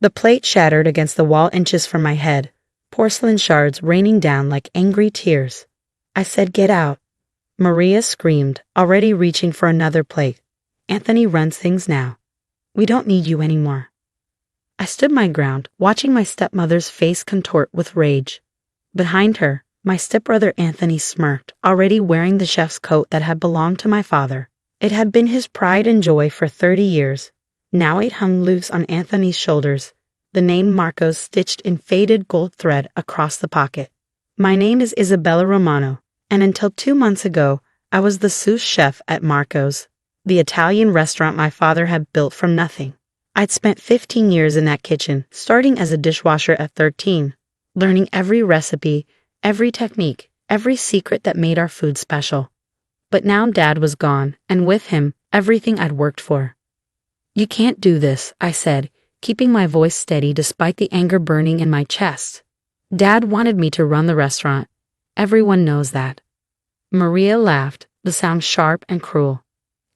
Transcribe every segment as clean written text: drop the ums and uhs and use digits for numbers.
The plate shattered against the wall inches from my head, porcelain shards raining down like angry tears. I said, "Get out." Maria screamed, already reaching for another plate. "Anthony runs things now. We don't need you anymore." I stood my ground, watching my stepmother's face contort with rage. Behind her, my stepbrother Anthony smirked, already wearing the chef's coat that had belonged to my father. It had been his pride and joy for 30 years. Now it hung loose on Anthony's shoulders, the name Marco's stitched in faded gold thread across the pocket. "My name is Isabella Romano, and until 2 months ago, I was the sous chef at Marco's, the Italian restaurant my father had built from nothing. I'd spent 15 years in that kitchen, starting as a dishwasher at 13, learning every recipe, every technique, every secret that made our food special. But now Dad was gone, and with him, everything I'd worked for. "You can't do this," I said, keeping my voice steady despite the anger burning in my chest. "Dad wanted me to run the restaurant. Everyone knows that." Maria laughed, the sound sharp and cruel.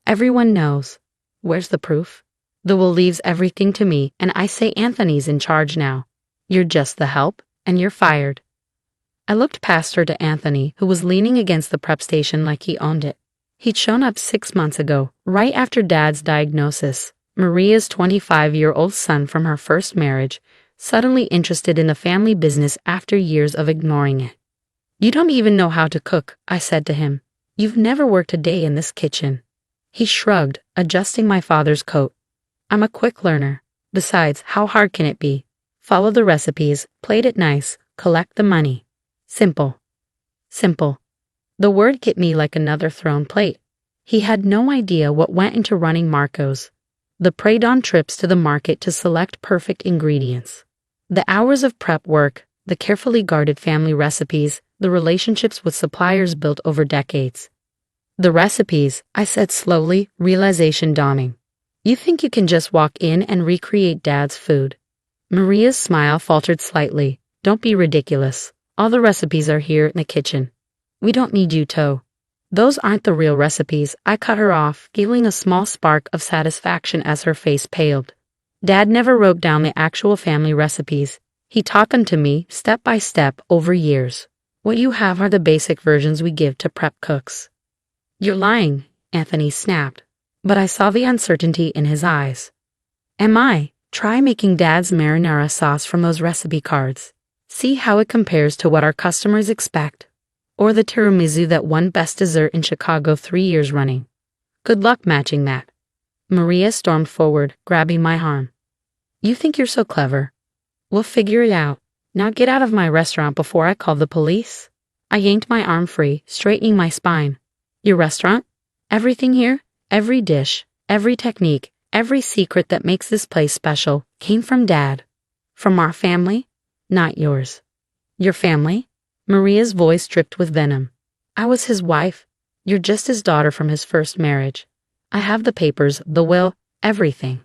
"Everyone knows. Where's the proof? The will leaves everything to me, and I say Anthony's in charge now. You're just the help, and you're fired." I looked past her to Anthony, who was leaning against the prep station like he owned it. He'd shown up 6 months ago, right after Dad's diagnosis. Maria's 25-year-old son from her first marriage, suddenly interested in the family business after years of ignoring it. "You don't even know how to cook," I said to him. "You've never worked a day in this kitchen." He shrugged, adjusting my father's coat. "I'm a quick learner. Besides, how hard can it be? Follow the recipes, plate it nice, collect the money. Simple." Simple. The word hit me like another thrown plate. He had no idea what went into running Marco's. The pre-dawn trips to the market to select perfect ingredients. The hours of prep work, the carefully guarded family recipes, the relationships with suppliers built over decades. "The recipes," I said slowly, realization dawning. "You think you can just walk in and recreate Dad's food?" Maria's smile faltered slightly. "Don't be ridiculous. All the recipes are here in the kitchen. We don't need you to." "Those aren't the real recipes," I cut her off, feeling a small spark of satisfaction as her face paled. "Dad never wrote down the actual family recipes. He taught them to me, step by step, over years. What you have are the basic versions we give to prep cooks." "You're lying," Anthony snapped, but I saw the uncertainty in his eyes. "Am I? Try making Dad's marinara sauce from those recipe cards. See how it compares to what our customers expect. Or the tiramisu that won Best Dessert in Chicago 3 years running. Good luck matching that." Maria stormed forward, grabbing my arm. "You think you're so clever? We'll figure it out. Now get out of my restaurant before I call the police." I yanked my arm free, straightening my spine. "Your restaurant? Everything here, every dish, every technique, every secret that makes this place special, came from Dad. From our family, not yours." "Your family?" Maria's voice dripped with venom. "I was his wife. You're just his daughter from his first marriage. I have the papers, the will, everything.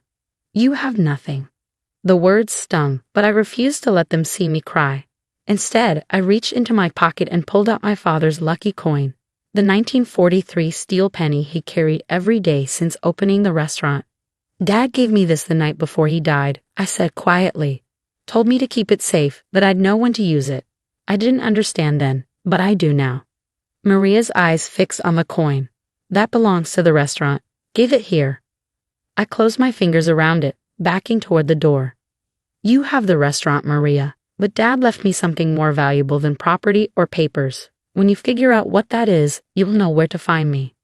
You have nothing." The words stung, but I refused to let them see me cry. Instead, I reached into my pocket and pulled out my father's lucky coin, the 1943 steel penny he carried every day since opening the restaurant. "Dad gave me this the night before he died," I said quietly. "Told me to keep it safe, that I'd know when to use it. I didn't understand then, but I do now." Maria's eyes fixed on the coin. "That belongs to the restaurant. Give it here." I closed my fingers around it, backing toward the door. "You have the restaurant, Maria, but Dad left me something more valuable than property or papers. When you figure out what that is, you'll know where to find me."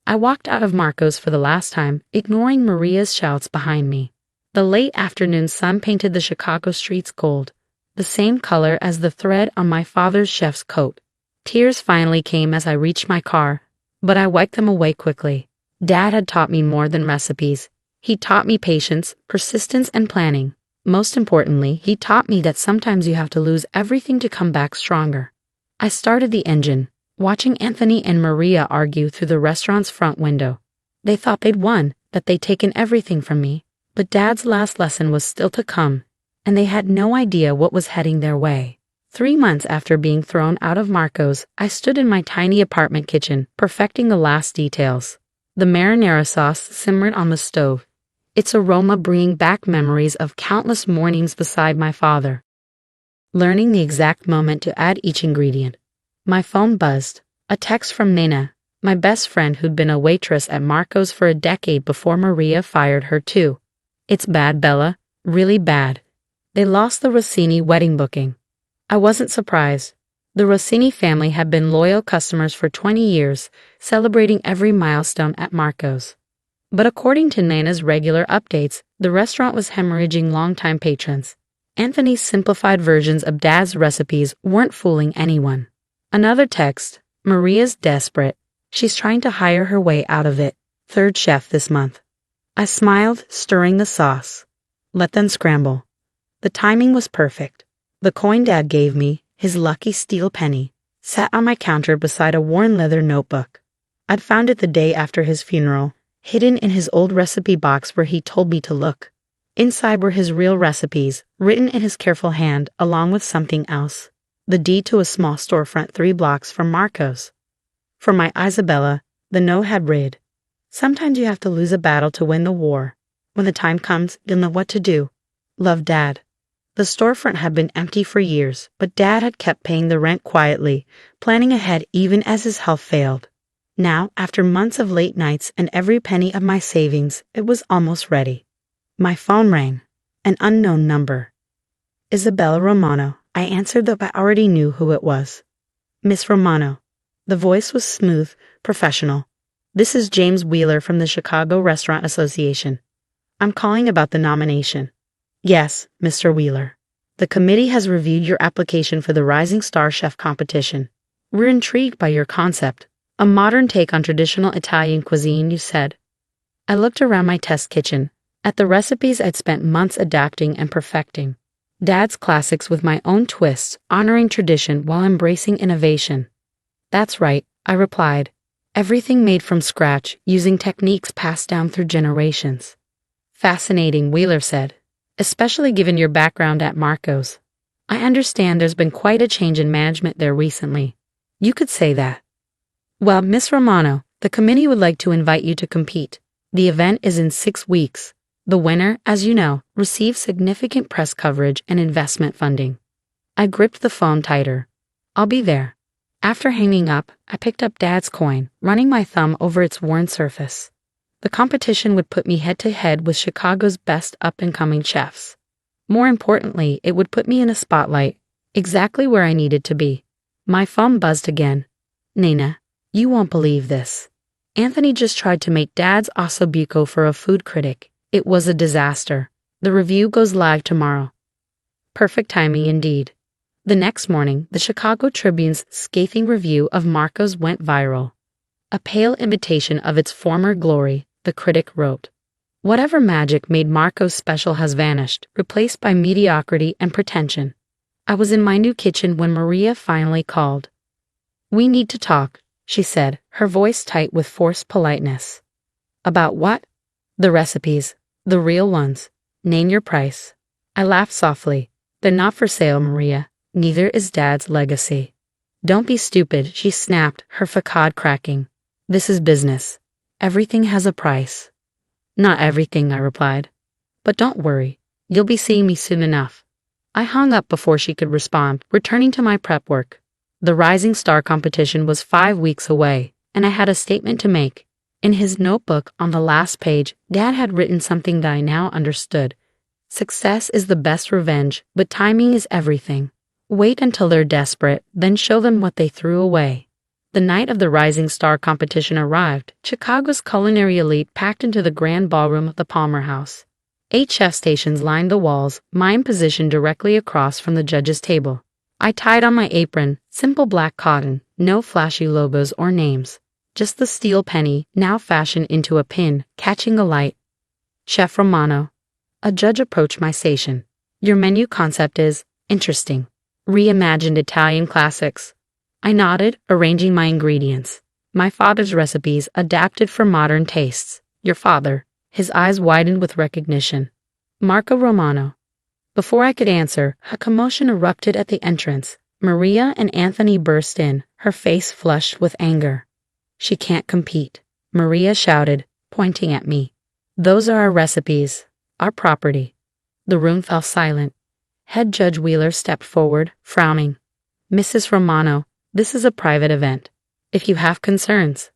I walked out of Marco's for the last time, ignoring Maria's shouts behind me. The late afternoon sun painted the Chicago streets gold, the same color as the thread on my father's chef's coat. Tears finally came as I reached my car, but I wiped them away quickly. Dad had taught me more than recipes. He taught me patience, persistence, and planning. Most importantly, he taught me that sometimes you have to lose everything to come back stronger. I started the engine, watching Anthony and Maria argue through the restaurant's front window. They thought they'd won, that they'd taken everything from me, but Dad's last lesson was still to come, and they had no idea what was heading their way. 3 months after being thrown out of Marco's, I stood in my tiny apartment kitchen, perfecting the last details. The marinara sauce simmered on the stove, its aroma bringing back memories of countless mornings beside my father, learning the exact moment to add each ingredient. My phone buzzed. A text from Nina, my best friend who'd been a waitress at Marco's for a decade before Maria fired her too. It's bad, Bella. Really bad. They lost the Rossini wedding booking. I wasn't surprised. The Rossini family had been loyal customers for 20 years, celebrating every milestone at Marco's. But according to Nana's regular updates, the restaurant was hemorrhaging longtime patrons. Anthony's simplified versions of Dad's recipes weren't fooling anyone. Another text, Maria's desperate. She's trying to hire her way out of it. Third chef this month. I smiled, stirring the sauce. Let them scramble. The timing was perfect. The coin Dad gave me, his lucky steel penny, sat on my counter beside a worn leather notebook. I'd found it the day after his funeral, hidden in his old recipe box where he told me to look. Inside were his real recipes, written in his careful hand, along with something else. The deed to a small storefront 3 blocks from Marco's. For my Isabella, the note had read, "Sometimes you have to lose a battle to win the war. When the time comes, you'll know what to do. Love, Dad." The storefront had been empty for years, but Dad had kept paying the rent quietly, planning ahead even as his health failed. Now, after months of late nights and every penny of my savings, it was almost ready. My phone rang. An unknown number. Isabella Romano. I answered, though I already knew who it was. "Miss Romano." The voice was smooth, professional. "This is James Wheeler from the Chicago Restaurant Association. I'm calling about the nomination." "Yes, Mr. Wheeler. The committee has reviewed your application for the Rising Star Chef competition. We're intrigued by your concept. A modern take on traditional Italian cuisine, you said." I looked around my test kitchen, at the recipes I'd spent months adapting and perfecting. Dad's classics with my own twists, honoring tradition while embracing innovation. "That's right," I replied. "Everything made from scratch, using techniques passed down through generations." "Fascinating," Wheeler said, "especially given your background at Marco's. I understand there's been quite a change in management there recently." "You could say that." "Well, Miss Romano, the committee would like to invite you to compete. The event is in 6 weeks. The winner, as you know, receives significant press coverage and investment funding." I gripped the phone tighter. "I'll be there." After hanging up, I picked up Dad's coin, running my thumb over its worn surface. The competition would put me head-to-head with Chicago's best up-and-coming chefs. More importantly, it would put me in a spotlight, exactly where I needed to be. My phone buzzed again. "Nina, you won't believe this. Anthony just tried to make Dad's ossobuco for a food critic. It was a disaster. The review goes live tomorrow." Perfect timing indeed. The next morning, the Chicago Tribune's scathing review of Marco's went viral. A pale imitation of its former glory, the critic wrote. "Whatever magic made Marco's special has vanished, replaced by mediocrity and pretension." I was in my new kitchen when Maria finally called. "We need to talk," she said, her voice tight with forced politeness. "About what?" "The recipes. The real ones. Name your price." I laughed softly. "They're not for sale, Maria. Neither is Dad's legacy." "Don't be stupid," she snapped, her facade cracking. "This is business. Everything has a price." "Not everything," I replied. "But don't worry. You'll be seeing me soon enough." I hung up before she could respond, returning to my prep work. The Rising Star competition was 5 weeks away, and I had a statement to make. In his notebook on the last page, Dad had written something that I now understood. "Success is the best revenge, but timing is everything. Wait until they're desperate, then show them what they threw away." The night of the Rising Star competition arrived. Chicago's culinary elite packed into the grand ballroom of the Palmer House. 8 chef stations lined the walls, mine positioned directly across from the judges' table. I tied on my apron, simple black cotton, no flashy logos or names. Just the steel penny, now fashioned into a pin, catching a light. "Chef Romano." A judge approached my station. "Your menu concept is interesting. Reimagined Italian classics." I nodded, arranging my ingredients. "My father's recipes adapted for modern tastes." "Your father?" His eyes widened with recognition. "Marco Romano." Before I could answer, a commotion erupted at the entrance. Maria and Anthony burst in, her face flushed with anger. "She can't compete," Maria shouted, pointing at me. Those are our recipes, our property. The room fell silent. Head Judge Wheeler stepped forward, frowning. Mrs. Romano, this is a private event. If you have concerns.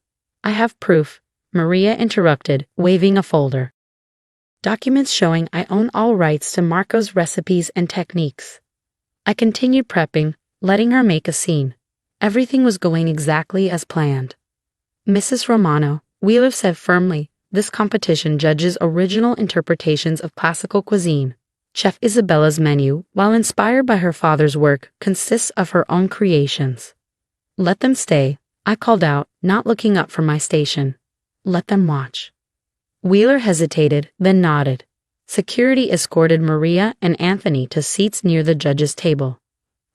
I have proof, Maria interrupted, waving a folder. Documents showing I own all rights to Marco's recipes and techniques. I continued prepping, letting her make a scene. Everything was going exactly as planned. Mrs. Romano, Wheeler said firmly, this competition judges original interpretations of classical cuisine. Chef Isabella's menu, while inspired by her father's work, consists of her own creations. Let them stay, I called out, not looking up from my station. Let them watch. Wheeler hesitated, then nodded. Security escorted Maria and Anthony to seats near the judge's table.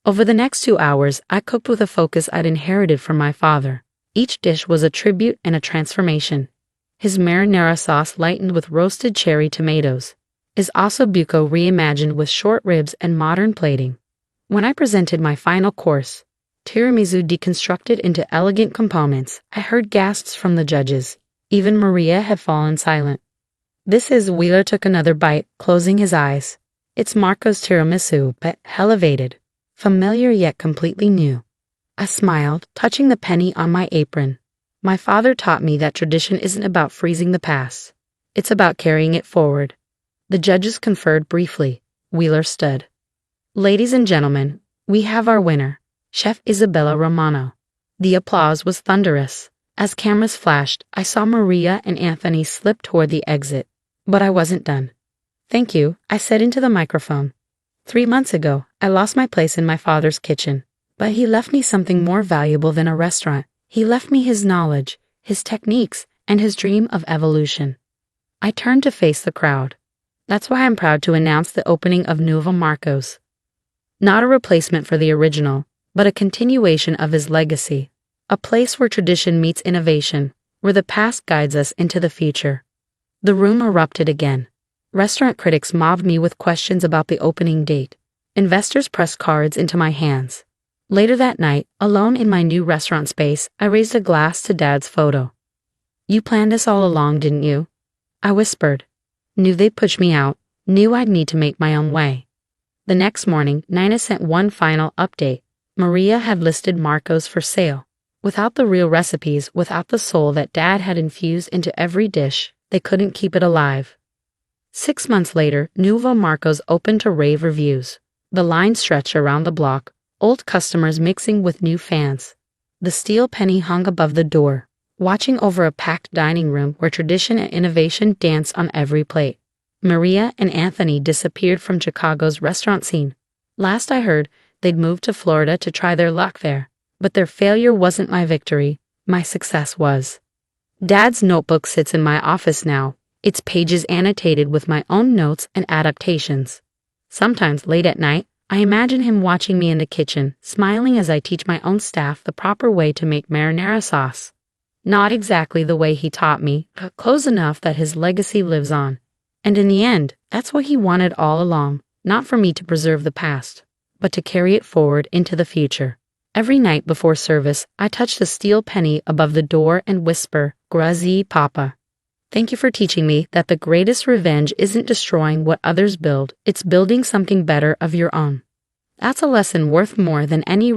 Over the next 2 hours, I cooked with a focus I'd inherited from my father. Each dish was a tribute and a transformation. His marinara sauce lightened with roasted cherry tomatoes. His osso buco reimagined with short ribs and modern plating. When I presented my final course, tiramisu deconstructed into elegant components, I heard gasps from the judges. Even Maria had fallen silent. This is, Wheeler took another bite, closing his eyes. It's Marco's tiramisu, but elevated. Familiar yet completely new. I smiled, touching the penny on my apron. My father taught me that tradition isn't about freezing the past. It's about carrying it forward. The judges conferred briefly. Wheeler stood. Ladies and gentlemen, we have our winner, Chef Isabella Romano. The applause was thunderous. As cameras flashed, I saw Maria and Anthony slip toward the exit. But I wasn't done. Thank you, I said into the microphone. 3 months ago, I lost my place in my father's kitchen. But he left me something more valuable than a restaurant. He left me his knowledge, his techniques, and his dream of evolution. I turned to face the crowd. That's why I'm proud to announce the opening of Nuevo Marcos. Not a replacement for the original, but a continuation of his legacy. A place where tradition meets innovation, where the past guides us into the future. The room erupted again. Restaurant critics mobbed me with questions about the opening date. Investors pressed cards into my hands. Later that night, alone in my new restaurant space, I raised a glass to Dad's photo. You planned this all along, didn't you? I whispered. Knew they'd push me out, knew I'd need to make my own way. The next morning, Nina sent one final update. Maria had listed Marco's for sale. Without the real recipes, without the soul that Dad had infused into every dish, they couldn't keep it alive. 6 months later, Nuevo Marcos opened to rave reviews. The line stretched around the block, old customers mixing with new fans. The steel penny hung above the door, watching over a packed dining room where tradition and innovation danced on every plate. Maria and Anthony disappeared from Chicago's restaurant scene. Last I heard, they'd moved to Florida to try their luck there. But their failure wasn't my victory, my success was. Dad's notebook sits in my office now, its pages annotated with my own notes and adaptations. Sometimes late at night, I imagine him watching me in the kitchen, smiling as I teach my own staff the proper way to make marinara sauce. Not exactly the way he taught me, but close enough that his legacy lives on. And in the end, that's what he wanted all along, not for me to preserve the past, but to carry it forward into the future. Every night before service, I touch the steel penny above the door and whisper, Grazie, Papa. Thank you for teaching me that the greatest revenge isn't destroying what others build, it's building something better of your own. That's a lesson worth more than any